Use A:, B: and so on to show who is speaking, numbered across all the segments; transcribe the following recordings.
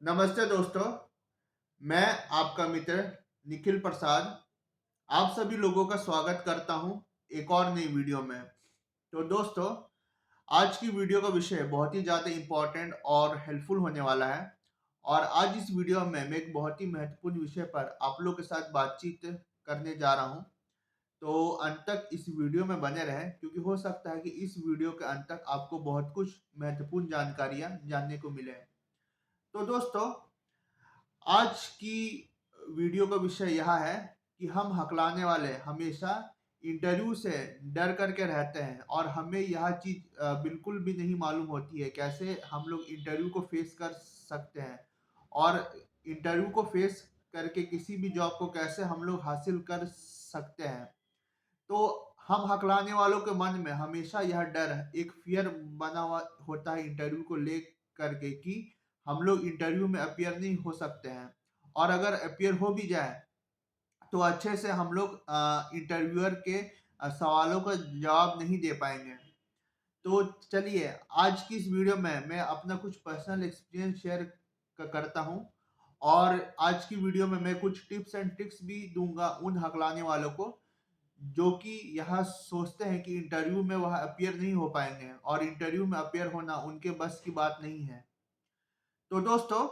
A: नमस्ते दोस्तों, मैं आपका मित्र निखिल प्रसाद आप सभी लोगों का स्वागत करता हूं एक और नई वीडियो में। तो दोस्तों, आज की वीडियो का विषय बहुत ही ज़्यादा इम्पोर्टेंट और हेल्पफुल होने वाला है और आज इस वीडियो में मैं एक बहुत ही महत्वपूर्ण विषय पर आप लोग के साथ बातचीत करने जा रहा हूं। तो अंत तक इस वीडियो में बने रहें क्योंकि हो सकता है कि इस वीडियो के अंत तक आपको बहुत कुछ महत्वपूर्ण जानकारियाँ जानने को मिले। तो दोस्तों, आज की वीडियो का विषय यह है कि हम हकलाने वाले हमेशा इंटरव्यू से डर करके रहते हैं और हमें यह चीज़ बिल्कुल भी नहीं मालूम होती है कैसे हम लोग इंटरव्यू को फेस कर सकते हैं और इंटरव्यू को फेस करके किसी भी जॉब को कैसे हम लोग हासिल कर सकते हैं। तो हम हकलाने वालों के मन में हमेशा यह डर है, एक फ़ियर बना हुआ होता है इंटरव्यू को ले करके कि हम लोग इंटरव्यू में अपीयर नहीं हो सकते हैं और अगर अपीयर हो भी जाए तो अच्छे से हम लोग इंटरव्यूअर के सवालों का जवाब नहीं दे पाएँगे। तो चलिए, आज की इस वीडियो में मैं अपना कुछ पर्सनल एक्सपीरियंस शेयर करता हूँ और आज की वीडियो में मैं कुछ टिप्स एंड ट्रिक्स भी दूँगा उन हकलाने वालों को जो कि यह सोचते हैं कि इंटरव्यू में वह अपीयर नहीं हो पाएँगे और इंटरव्यू में अपीयर होना उनके बस की बात नहीं है। तो दोस्तों,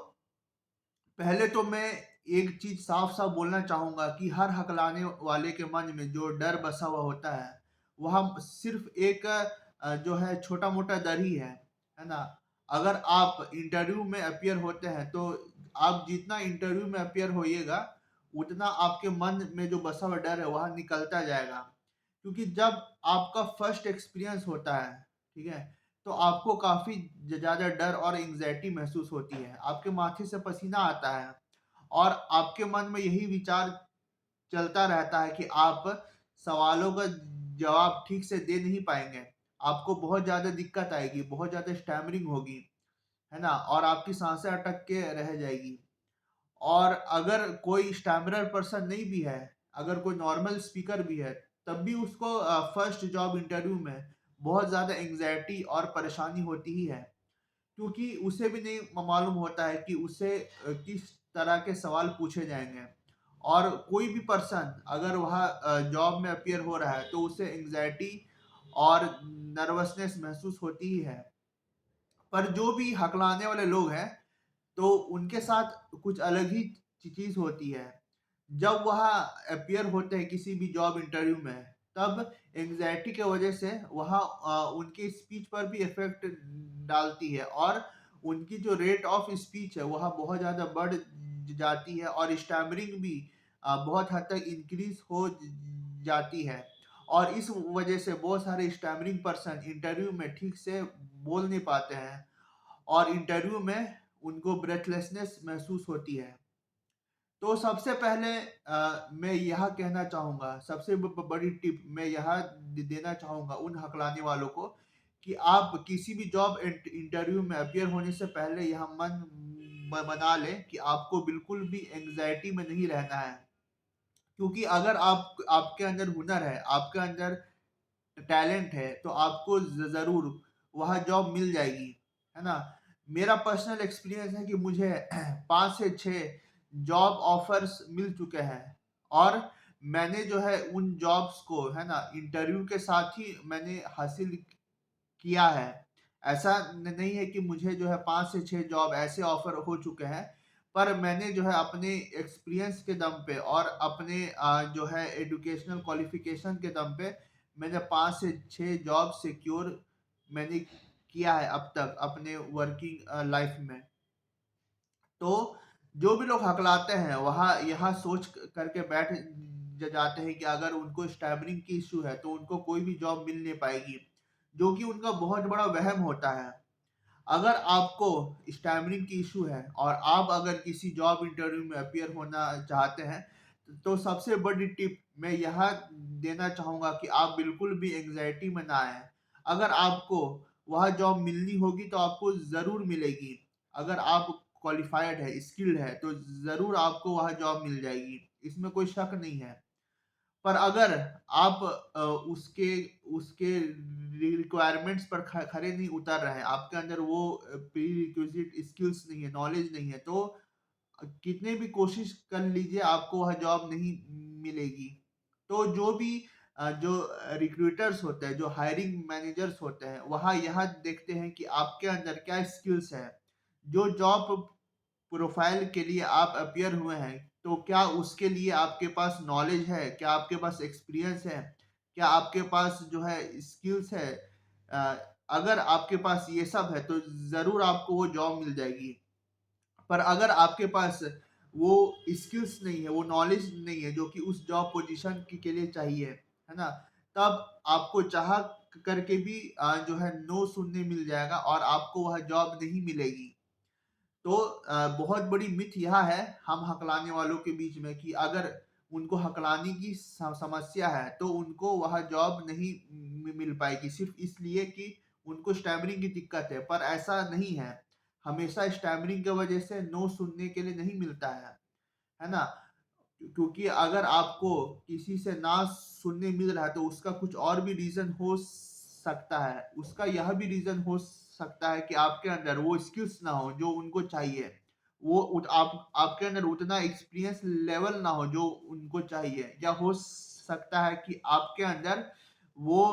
A: पहले तो मैं एक चीज़ साफ-साफ बोलना चाहूँगा कि हर हकलाने वाले के मन में जो डर बसा हुआ होता है, वह सिर्फ़ एक जो है छोटा-मोटा डर ही है ना? अगर आप इंटरव्यू में अपीयर होते हैं, तो आप जितना इंटरव्यू में अपीयर होइएगा, उतना आपके मन में जो बसा हुआ डर है, वह निकलता जाएगा। क्योंकि जब आपका फर्स्ट एक्सपीरियंस होता है, ठीक है? तो आपको काफ़ी ज़्यादा डर और एंग्ज़ायटी महसूस होती है। आपके माथे से पसीना आता है और आपके मन में यही विचार चलता रहता है कि आप सवालों का जवाब ठीक से दे नहीं पाएँगे। आपको बहुत ज़्यादा दिक्कत आएगी, बहुत ज़्यादा स्टैमरिंग होगी, है ना? और आपकी साँसें अटक के रह जाएगी। और अगर कोई स्टैमरर पर्सन नहीं भी है, अगर कोई नॉर्मल स्पीकर भी है, तब भी उसको फर्स्ट जॉब इंटरव्यू में बहुत ज़्यादा एंग्ज़ायटी और परेशानी होती ही है। क्योंकि उसे भी नहीं मालूम होता है कि उसे किस तरह के सवाल पूछे जाएँगे। और कोई भी पर्सन अगर वह जॉब में अपीयर हो रहा है, तो उसे एंग्ज़ायटी और नर्वसनेस महसूस होती ही है। पर जो भी हकलाने वाले लोग हैं, तो उनके साथ कुछ अलग ही चीज़ होती है। जब वह अपीयर होते हैं किसी भी जॉब इंटरव्यू में, तब एंग्ज़ायटी के वजह से वह उनकी स्पीच पर भी इफ़ेक्ट डालती है और उनकी जो रेट ऑफ स्पीच है, वह बहुत ज़्यादा बढ़ जाती है और स्टैमरिंग भी बहुत हद तक इंक्रीज़ हो जाती है। और इस वजह से बहुत सारे स्टैमरिंग पर्सन इंटरव्यू में ठीक से बोल नहीं पाते हैं और इंटरव्यू में उनको ब्रेथलेसनेस महसूस होती है। तो सबसे पहले मैं यह कहना चाहूँगा, सबसे बड़ी टिप मैं यह देना चाहूँगा उन हकलाने वालों को कि आप किसी भी जॉब इंटरव्यू में अपीयर होने से पहले यह मन बना लें कि आपको बिल्कुल भी एंग्ज़ायटी में नहीं रहना है। क्योंकि अगर आपके अंदर हुनर है, आपके अंदर टैलेंट है, तो आपको ज़रूर वह जॉब मिल जाएगी, है ना? मेरा पर्सनल एक्सपीरियंस है कि मुझे 5 से 6 जॉब ऑफ़र्स मिल चुके हैं और मैंने जो है उन जॉब्स को, है ना, इंटरव्यू के साथ ही मैंने हासिल किया है। ऐसा नहीं है कि मुझे जो है 5 से 6 जॉब ऐसे ऑफ़र हो चुके हैं, पर मैंने जो है अपने एक्सपीरियंस के दम पे और अपने जो है एजुकेशनल क्वालिफ़िकेशन के दम पे मैंने 5 से 6 जॉब सिक्योर मैंने किया है अब तक अपने वर्किंग लाइफ़ में। तो जो भी लोग हकलाते हैं, वह यह सोच करके बैठ जाते हैं कि अगर उनको स्टैमरिंग की इश्यू है, तो उनको कोई भी जॉब मिल नहीं पाएगी, जो कि उनका बहुत बड़ा वहम होता है। अगर आपको स्टैमरिंग की इश्यू है और आप अगर किसी जॉब इंटरव्यू में अपीयर होना चाहते हैं, तो सबसे बड़ी टिप मैं यह देना चाहूँगा कि आप बिल्कुल भी एंग्ज़ायटी में ना आएँ। अगर आपको वह जॉब मिलनी होगी तो आपको ज़रूर मिलेगी। अगर आप क्वालिफ़ाइड है, स्किल्ड है, तो ज़रूर आपको वह जॉब मिल जाएगी। इसमें कोई शक नहीं है। पर अगर आप उसके उसके रिक्वायरमेंट्स पर खरे नहीं उतर रहे हैं, आपके अंदर वो प्री रिक्विजिट स्किल्स नहीं है, नॉलेज नहीं है, तो कितने भी कोशिश कर लीजिए आपको वह जॉब नहीं मिलेगी। तो जो भी जो रिक्रूटर्स होते हैं, जो हायरिंग मैनेजर्स होते हैं, वहाँ यह देखते हैं कि आपके अंदर क्या स्किल्स है। जो जॉब प्रोफाइल के लिए आप अपीयर हुए हैं, तो क्या उसके लिए आपके पास नॉलेज है, क्या आपके पास एक्सपीरियंस है, क्या आपके पास जो है स्किल्स है। अ, अगर आपके पास ये सब है तो ज़रूर आपको वो जॉब मिल जाएगी। पर अगर आपके पास वो स्किल्स नहीं है, वो नॉलेज नहीं है जो कि उस जॉब पोजीशन के लिए चाहिए, है ना? तब आपको चाह करके भी जो है नो सुनने मिल जाएगा और आपको वह जॉब नहीं मिलेगी। तो बहुत बड़ी मिथ यह है हम हकलाने वालों के बीच में कि अगर उनको हकलाने की समस्या है तो उनको वह जॉब नहीं मिल पाएगी, सिर्फ इसलिए कि उनको स्टैमरिंग की दिक्कत है। पर ऐसा नहीं है, हमेशा स्टैमरिंग की वजह से नो सुनने के लिए नहीं मिलता है ना? क्योंकि अगर आपको किसी से ना सुनने मिल रहा है तो उसका कुछ और भी रीजन हो सकता है। उसका यह भी रीजन हो सकता है कि आपके अंदर वो स्किल्स ना हो जो उनको चाहिए। वो आप आपके अंदर उतना एक्सपीरियंस लेवल ना हो जो उनको चाहिए, या हो सकता है कि आपके अंदर वो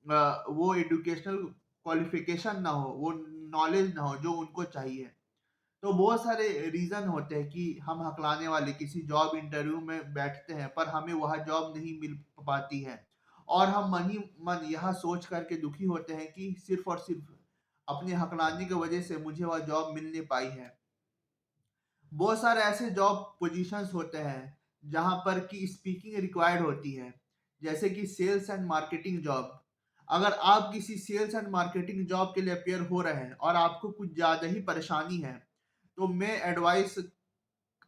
A: वो एजुकेशनल क्वालिफिकेशन ना हो, वो नॉलेज ना हो जो उनको चाहिए। तो बहुत सारे रीज़न होते हैं कि हम हकलाने वाले किसी जॉब इंटरव्यू में बैठते हैं पर हमें वह जॉब नहीं मिल पाती है, और हम मन ही मन यह सोच करके दुखी होते हैं कि सिर्फ और सिर्फ अपने हकलाने की वजह से मुझे वह जॉब मिल नहीं पाई है। बहुत सारे ऐसे जॉब पोजीशंस होते हैं जहां पर कि स्पीकिंग रिक्वायर्ड होती है, जैसे कि सेल्स एंड मार्केटिंग जॉब। अगर आप किसी सेल्स एंड मार्केटिंग जॉब के लिए अपेयर हो रहे हैं और आपको कुछ ज़्यादा ही परेशानी है, तो मैं एडवाइस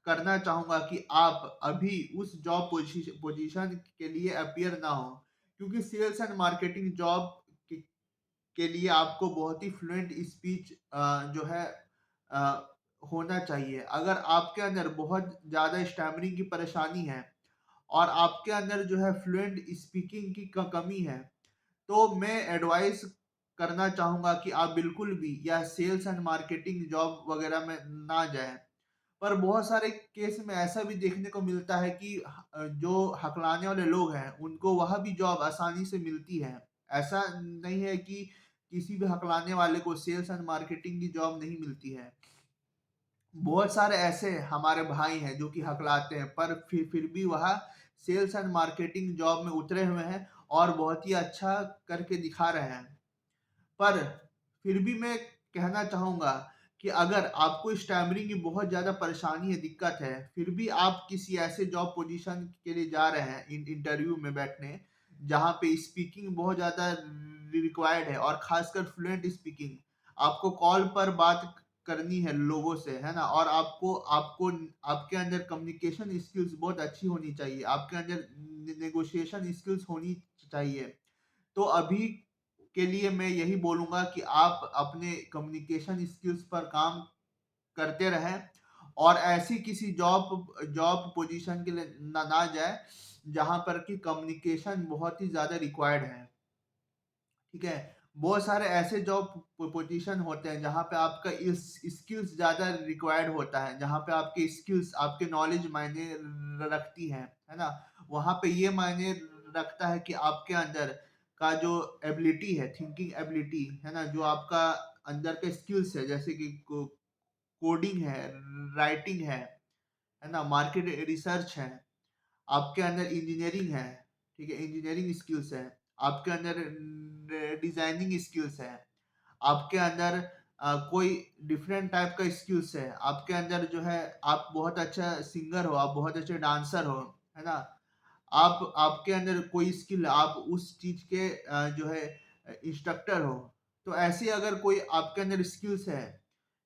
A: करना चाहूँगा कि आप अभी उस जॉब पोजीशन के लिए अपियर ना हो, क्योंकि सेल्स एंड मार्केटिंग जॉब के, के लिए आपको बहुत ही फ्लुएंट स्पीच जो है अ, होना चाहिए। अगर आपके अंदर बहुत ज़्यादा स्टैमरिंग की परेशानी है और आपके अंदर जो है फ्लुएंट स्पीकिंग की कमी है, तो मैं एडवाइस करना चाहूँगा कि आप बिल्कुल भी या सेल्स एंड मार्केटिंग जॉब वगैरह में ना जाएं। पर बहुत सारे केस में ऐसा भी देखने को मिलता है कि जो हकलाने वाले लोग हैं उनको वह भी जॉब आसानी से मिलती है। ऐसा नहीं है कि किसी भी हकलाने वाले को सेल्स एंड मार्केटिंग की जॉब नहीं मिलती है। बहुत सारे ऐसे हमारे भाई हैं जो कि हकलाते हैं पर फिर भी वह सेल्स एंड मार्केटिंग जॉब में उतरे हुए हैं और बहुत ही अच्छा करके दिखा रहे हैं। पर फिर भी मैं कहना चाहूँगा कि अगर आपको स्टैमरिंग की बहुत ज़्यादा परेशानी है, दिक्कत है, फिर भी आप किसी ऐसे जॉब पोजीशन के लिए जा रहे हैं इंटरव्यू में बैठने, जहाँ पे स्पीकिंग बहुत ज़्यादा रिक्वायर्ड है और खासकर फ्लुएंट स्पीकिंग। आपको कॉल पर बात करनी है लोगों से, है ना? और आपको आपको आपके अंदर कम्युनिकेशन स्किल्स बहुत अच्छी होनी चाहिए, आपके अंदर नेगोशिएशन स्किल्स होनी चाहिए। तो अभी के लिए मैं यही बोलूँगा कि आप अपने कम्युनिकेशन स्किल्स पर काम करते रहें और ऐसी किसी जॉब जॉब पोजीशन के लिए ना जाए जहाँ पर कि कम्युनिकेशन बहुत ही ज़्यादा रिक्वायर्ड है। ठीक है? बहुत सारे ऐसे जॉब पोजीशन होते हैं जहाँ पे आपका इस स्किल्स ज़्यादा रिक्वायर्ड होता है, जहाँ पे आपके स्किल्स, आपके नॉलेज मायने रखती है ना? वहाँ पे ये मायने रखता है कि आपके अंदर का जो एबिलिटी है, थिंकिंग एबिलिटी, है ना? जो आपका अंदर के स्किल्स है, जैसे कि कोडिंग है, राइटिंग है ना? मार्केट रिसर्च है, आपके अंदर इंजीनियरिंग है, ठीक है? इंजीनियरिंग स्किल्स है, आपके अंदर डिजाइनिंग स्किल्स है, आपके अंदर कोई डिफरेंट टाइप का स्किल्स है, आपके अंदर जो है आप बहुत अच्छा सिंगर हो, आप बहुत अच्छे डांसर हो, है ना? आप आपके अंदर कोई स्किल, आप उस चीज के जो है इंस्ट्रक्टर हो। तो ऐसे अगर कोई आपके अंदर स्किल्स है,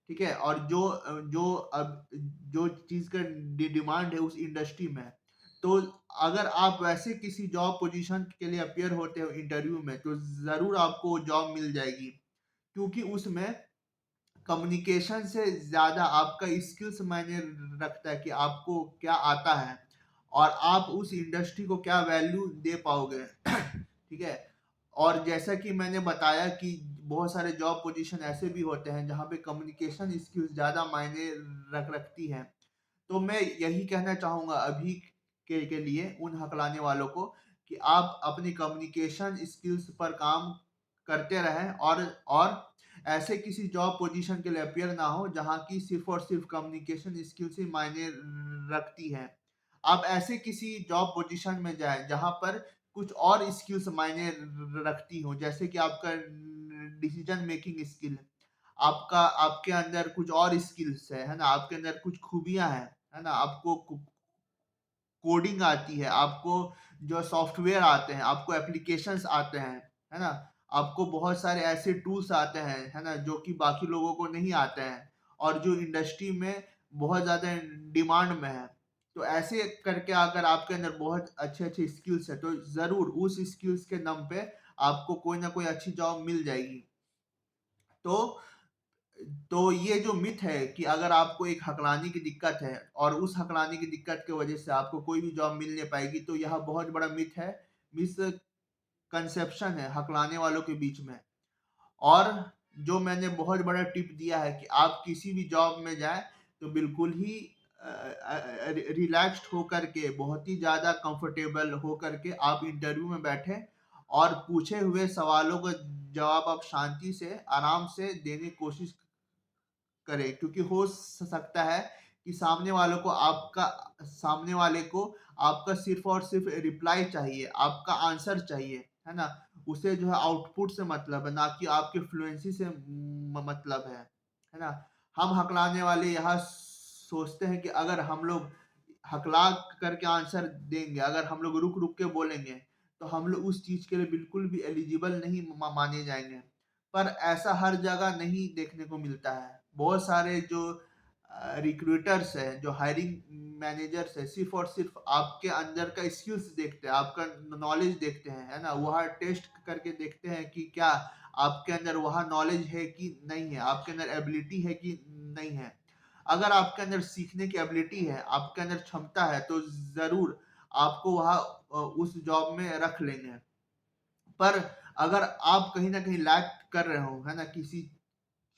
A: ठीक है, और जो अब जो चीज का डिमांड है उस इंडस्ट्री में, तो अगर आप वैसे किसी जॉब पोजीशन के लिए अपियर होते हो इंटरव्यू में, तो जरूर आपको जॉब मिल जाएगी, क्योंकि उसमें कम्युनिकेशन से ज्यादा आपका स्किल्स मायने रखता है कि आपको क्या आता है। और आप उस इंडस्ट्री को क्या वैल्यू दे पाओगे। ठीक है। और जैसा कि मैंने बताया कि बहुत सारे जॉब पोजीशन ऐसे भी होते हैं जहाँ पे कम्युनिकेशन स्किल्स ज़्यादा मायने रखती हैं। तो मैं यही कहना चाहूँगा अभी के लिए उन हकलाने वालों को कि आप अपनी कम्युनिकेशन स्किल्स पर काम करते रहें, और ऐसे किसी जॉब पोजीशन के लिए अपियर ना हो जहाँ की सिर्फ और सिर्फ कम्युनिकेशन स्किल्स ही मायने रखती है। आप ऐसे किसी जॉब पोजीशन में जाएं जहाँ पर कुछ और स्किल्स मायने रखती हो, जैसे कि आपका डिसीजन मेकिंग स्किल, आपका आपके अंदर कुछ और स्किल्स है ना, आपके अंदर कुछ खूबियां हैं, है ना, आपको कोडिंग आती है, आपको जो सॉफ्टवेयर आते हैं, आपको एप्लीकेशंस आते हैं, है ना, आपको बहुत सारे ऐसे टूल्स आते हैं, है ना, जो कि बाकी लोगों को नहीं आते हैं और जो इंडस्ट्री में बहुत ज़्यादा डिमांड में है। तो ऐसे करके अगर आपके अंदर बहुत अच्छे अच्छे स्किल्स है तो ज़रूर उस स्किल्स के दम पे आपको कोई ना कोई अच्छी जॉब मिल जाएगी। तो ये जो मिथ है कि अगर आपको एक हकलानी की दिक्कत है और उस हकलानी की दिक्कत की वजह से आपको कोई भी जॉब मिल नहीं पाएगी, तो यह बहुत बड़ा मिथ है, मिसकंसेप्शन है हकलाने वालों के बीच में। और जो मैंने बहुत बड़ा टिप दिया है कि आप किसी भी जॉब में जाएं तो बिल्कुल ही रिलैक्स्ड होकर के, बहुत ही ज़्यादा कंफर्टेबल होकर के आप इंटरव्यू में बैठे और पूछे हुए सवालों का जवाब आप शांति से आराम से देने की कोशिश करें, क्योंकि हो सकता है कि सामने वाले को आपका सिर्फ और सिर्फ रिप्लाई चाहिए, आपका आंसर चाहिए, है ना, उसे जो है आउटपुट से मतलब है, ना कि आपके फ्लुएंसी से मतलब है ना। हम हकलाने वाले यहाँ सोचते हैं कि अगर हम लोग हकला करके आंसर देंगे, अगर हम लोग रुक रुक के बोलेंगे तो हम लोग उस चीज के लिए बिल्कुल भी एलिजिबल नहीं माने जाएंगे। पर ऐसा हर जगह नहीं देखने को मिलता है। बहुत सारे जो रिक्रूटर्स हैं, जो हायरिंग मैनेजर्स है, सिर्फ और सिर्फ आपके अंदर का स्किल्स देखते हैं, आपका नॉलेज देखते हैं, है ना, वह टेस्ट करके देखते हैं कि क्या आपके अंदर वह नॉलेज है कि नहीं है, आपके अंदर एबिलिटी है कि नहीं है। अगर आपके अंदर सीखने की एबिलिटी है, आपके अंदर क्षमता है, तो जरूर आपको वह उस जॉब में रख लेंगे। पर अगर आप कहीं ना कहीं लैक कर रहे हो, है ना, किसी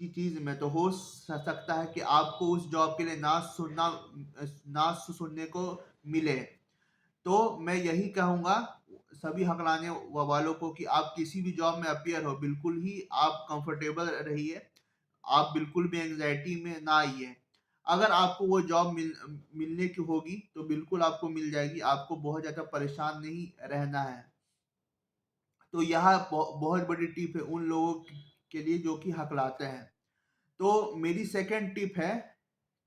A: की चीज में, तो हो सकता है कि आपको उस जॉब के लिए ना सुनने को मिले। तो मैं यही कहूंगा सभी हकलाने वालों को कि आप किसी भी जॉब में अपियर हो, बिल्कुल ही आप कंफर्टेबल रहिए, आप बिल्कुल भी एंजाइटी में ना आइए। अगर आपको वो जॉब मिलने की होगी तो बिल्कुल आपको मिल जाएगी, आपको बहुत ज्यादा परेशान नहीं रहना है। तो यह बहुत बड़ी टिप है उन लोगों के लिए जो कि हकलाते हैं। तो मेरी सेकंड टिप है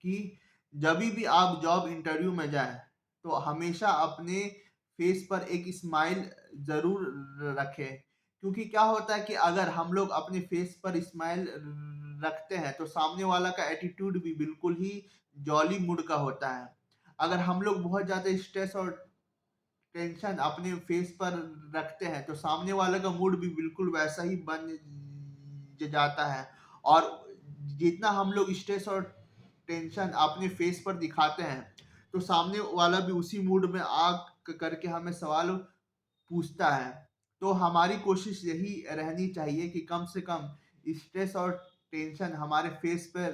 A: कि जब भी आप जॉब इंटरव्यू में जाएं तो हमेशा अपने फेस पर एक स्माइल जरूर रखें, क्योंकि क्या होता है कि अगर हम लोग अपने फेस पर स्माइल रखते हैं तो सामने वाला का एटीट्यूड भी बिल्कुल ही जॉली मूड का होता है। अगर हम लोग बहुत ज्यादा स्ट्रेस और टेंशन अपने फेस पर रखते हैं तो सामने वाले का मूड भी बिल्कुल वैसा ही बन जाता है। और जितना हम लोग स्ट्रेस और टेंशन अपने फेस पर दिखाते हैं तो सामने वाला भी उसी मूड में आ करके हमें सवाल पूछता है। तो हमारी कोशिश यही रहनी चाहिए कि कम से कम स्ट्रेस और टेंशन हमारे फेस पे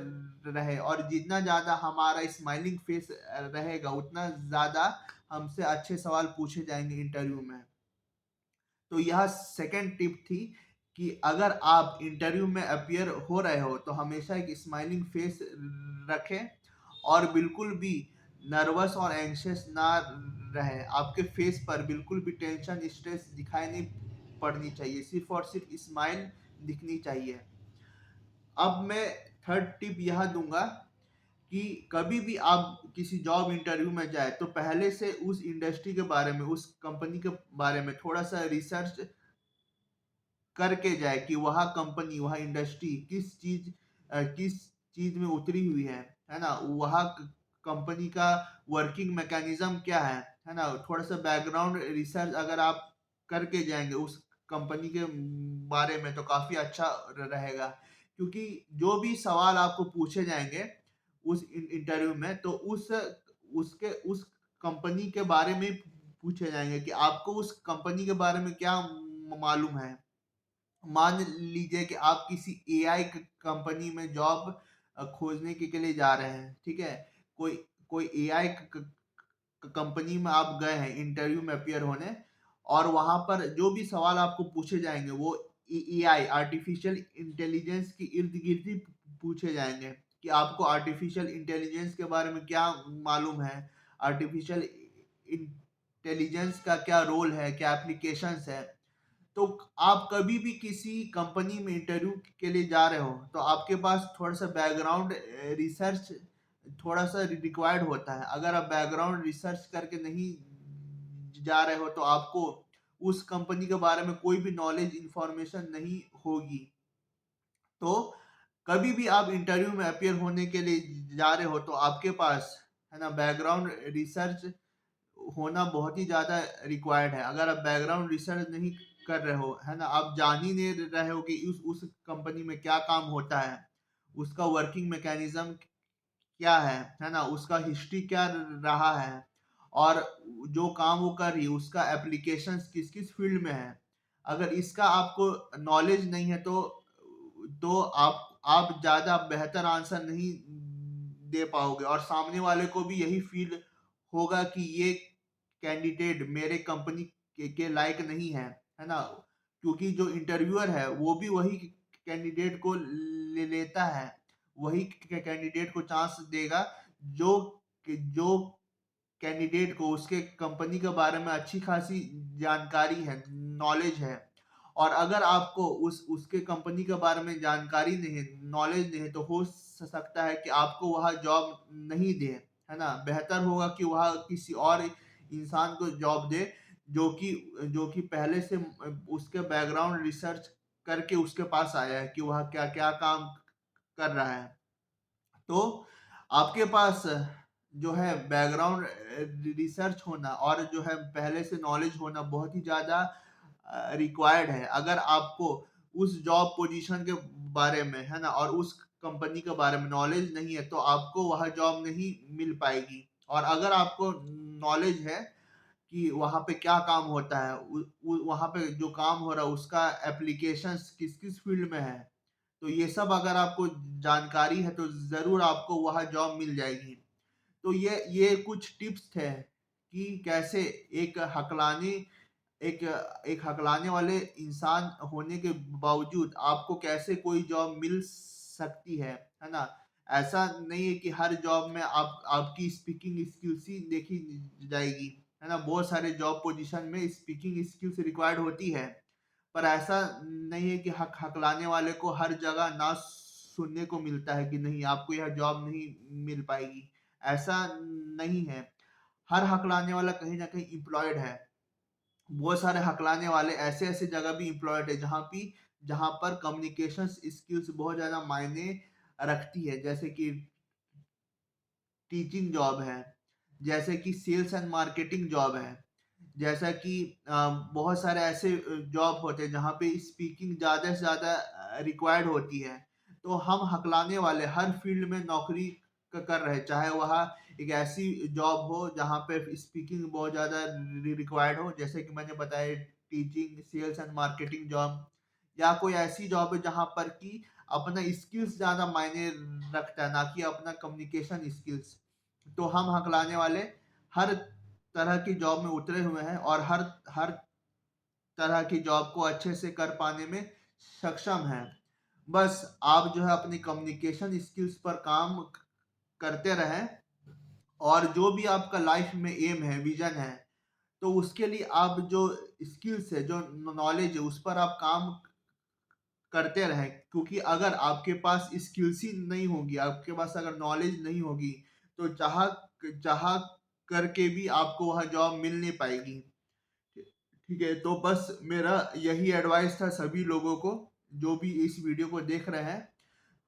A: रहे, और जितना ज्यादा हमारा स्माइलिंग फेस रहेगा उतना ज्यादा हमसे अच्छे सवाल पूछे जाएंगे इंटरव्यू में। तो यह सेकंड टिप थी कि अगर आप इंटरव्यू में अपियर हो रहे हो तो हमेशा एक स्माइलिंग फेस रखें और बिल्कुल भी नर्वस और एंशियस ना रहे। आपके फेस पर बिल्कुल भी टेंशन स्ट्रेस दिखाई नहीं पड़नी चाहिए, सिर्फ और सिर्फ स्माइल दिखनी चाहिए। अब मैं थर्ड टिप यह दूंगा कि कभी भी आप किसी जॉब इंटरव्यू में जाए तो पहले से उस इंडस्ट्री के बारे में, उस कंपनी के बारे में थोड़ा सा रिसर्च करके जाए कि वह कंपनी, वह इंडस्ट्री किस चीज में उतरी हुई है ना, वह कंपनी का वर्किंग मैकेनिज्म क्या है ना। थोड़ा सा बैकग्राउंड रिसर्च अगर आप करके जाएंगे उस कंपनी के बारे में तो काफी अच्छा रहेगा, क्योंकि जो भी सवाल आपको पूछे जाएंगे उस इंटरव्यू में तो उस कंपनी के बारे में पूछे जाएंगे कि आपको उस कंपनी के बारे में क्या मालूम है। मान लीजिए कि आप किसी एआई कंपनी में जॉब खोजने के लिए जा रहे हैं, ठीक है। कोई कोई एआई कंपनी में आप गए हैं इंटरव्यू में अपीयर होने, और वहां पर जो भी सवाल आपको पूछे जाएंगे वो एआई आर्टिफिशियल इंटेलिजेंस के इर्द गिर्द ही पूछे जाएंगे कि आपको आर्टिफिशियल इंटेलिजेंस के बारे में क्या मालूम है, आर्टिफिशियल इंटेलिजेंस का क्या रोल है, क्या एप्लीकेशंस है। तो आप कभी भी किसी कंपनी में इंटरव्यू के लिए जा रहे हो तो आपके पास थोड़ा सा बैकग्राउंड रिसर्च थोड़ा सा रिक्वायर्ड होता है। अगर आप बैकग्राउंड रिसर्च करके नहीं जा रहे हो तो आपको उस कंपनी के बारे में कोई भी नॉलेज इंफॉर्मेशन नहीं होगी। तो कभी भी आप इंटरव्यू में अपियर होने के लिए जा रहे हो तो आपके पास है ना बैकग्राउंड रिसर्च होना बहुत ही ज़्यादा रिक्वायर्ड है। अगर आप बैकग्राउंड रिसर्च नहीं कर रहे हो, है ना, आप जान ही नहीं रहे हो कि उस कंपनी में क्या काम होता है, उसका वर्किंग मैकेनिज्म क्या है ना, उसका हिस्ट्री क्या रहा है, और जो काम वो कर रही है उसका एप्लीकेशंस किस किस फील्ड में है। अगर इसका आपको नॉलेज नहीं है तो आप ज़्यादा बेहतर आंसर नहीं दे पाओगे, और सामने वाले को भी यही फील होगा कि ये कैंडिडेट मेरे कंपनी के लायक नहीं है ना। क्योंकि जो इंटरव्यूअर है वो भी वही कैंडिडेट को ले लेता है, वही कैंडिडेट को चांस देगा जो जो कैंडिडेट को उसके कंपनी के बारे में अच्छी खासी जानकारी है, नॉलेज है। और अगर आपको उसके कंपनी के बारे में जानकारी नहीं है, नॉलेज नहीं है, तो हो सकता है कि आपको वह जॉब नहीं दे, है ना। बेहतर होगा कि वह किसी और इंसान को जॉब दे जो कि पहले से उसके बैकग्राउंड रिसर्च करके उसके पास आया है कि वह क्या क्या काम कर रहा है। तो आपके पास जो है बैकग्राउंड रिसर्च होना और जो है पहले से नॉलेज होना बहुत ही ज़्यादा रिक्वायर्ड है। अगर आपको उस जॉब पोजीशन के बारे में, है ना, और उस कंपनी के बारे में नॉलेज नहीं है तो आपको वह जॉब नहीं मिल पाएगी। और अगर आपको नॉलेज है कि वहाँ पे क्या काम होता है, वहाँ पे जो काम हो रहा है उसका एप्लीकेशंस किस किस फील्ड में है, तो ये सब अगर आपको जानकारी है तो ज़रूर आपको वह जॉब मिल जाएगी। तो ये कुछ टिप्स थे कि कैसे एक एक हकलाने वाले इंसान होने के बावजूद आपको कैसे कोई जॉब मिल सकती है ना। ऐसा नहीं है कि हर जॉब में आपकी स्पीकिंग स्किल्स ही देखी जाएगी, है ना। बहुत सारे जॉब पोजीशन में स्पीकिंग स्किल्स रिक्वायर्ड होती है, पर ऐसा नहीं है कि हकलाने वाले को हर जगह ना सुनने को मिलता है कि नहीं आपको यह जॉब नहीं मिल पाएगी। ऐसा नहीं है, हर हकलाने वाला कहीं ना कहीं एम्प्लॉयड है। बहुत सारे हकलाने वाले ऐसे ऐसे जगह भी एम्प्लॉयड है जहाँ पर कम्युनिकेशन स्किल्स बहुत ज़्यादा मायने रखती है, जैसे कि टीचिंग जॉब है, जैसे कि सेल्स एंड मार्केटिंग जॉब है, जैसा कि बहुत सारे ऐसे जॉब होते हैं जहाँ पे स्पीकिंग ज़्यादा से ज़्यादा रिक्वायर्ड होती है। तो हम हकलाने वाले हर फील्ड में नौकरी कर रहे हैं, चाहे वह एक ऐसी जॉब हो जहाँ पे स्पीकिंग बहुत ज़्यादा रिक्वायर्ड हो, जैसे कि मैंने बताया teaching, sales and marketing job, या कोई ऐसी जॉब है जहाँ पर कि अपना स्किल्स ज़्यादा मायने रखता है ना कि अपना कम्युनिकेशन स्किल्स। तो हम हकलाने वाले हर तरह की जॉब में उतरे हुए हैं और हर तरह की जॉब को अच्छे से कर पाने में सक्षम हैं। बस आप जो है अपनी कम्युनिकेशन स्किल्स पर काम करते रहें, और जो भी आपका लाइफ में एम है, विजन है, तो उसके लिए आप जो स्किल्स है, जो नॉलेज है, उस पर आप काम करते रहें। क्योंकि अगर आपके पास स्किल्स ही नहीं होगी, आपके पास अगर नॉलेज नहीं होगी, तो चाह चाह करके भी आपको वह जॉब मिल नहीं पाएगी। ठीक है, तो बस मेरा यही एडवाइस था सभी लोगों को जो भी इस वीडियो को देख रहे हैं।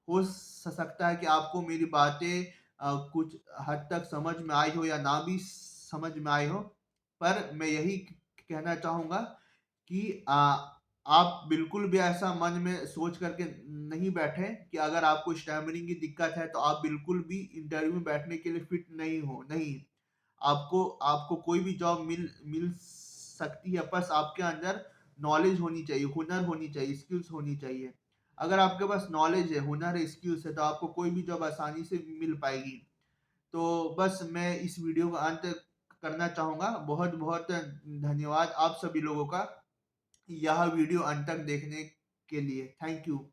A: हो सकता है कि आपको मेरी बातें कुछ हद तक समझ में आई हो या ना भी समझ में आई हो, पर मैं यही कहना चाहूँगा कि आप बिल्कुल भी ऐसा मन में सोच करके नहीं बैठे कि अगर आपको स्टैमरिंग की दिक्कत है तो आप बिल्कुल भी इंटरव्यू में बैठने के लिए फिट नहीं हो। नहीं, आपको आपको कोई भी जॉब मिल मिल सकती है, बस आपके अंदर नॉलेज होनी चाहिए, हुनर होनी चाहिए, स्किल्स होनी चाहिए। अगर आपके पास नॉलेज है, हुनर है, स्किल्स है, तो आपको कोई भी जॉब आसानी से मिल पाएगी। तो बस मैं इस वीडियो का अंत करना चाहूँगा। बहुत-बहुत धन्यवाद आप सभी लोगों का, यह वीडियो अंत तक देखने के लिए। Thank you.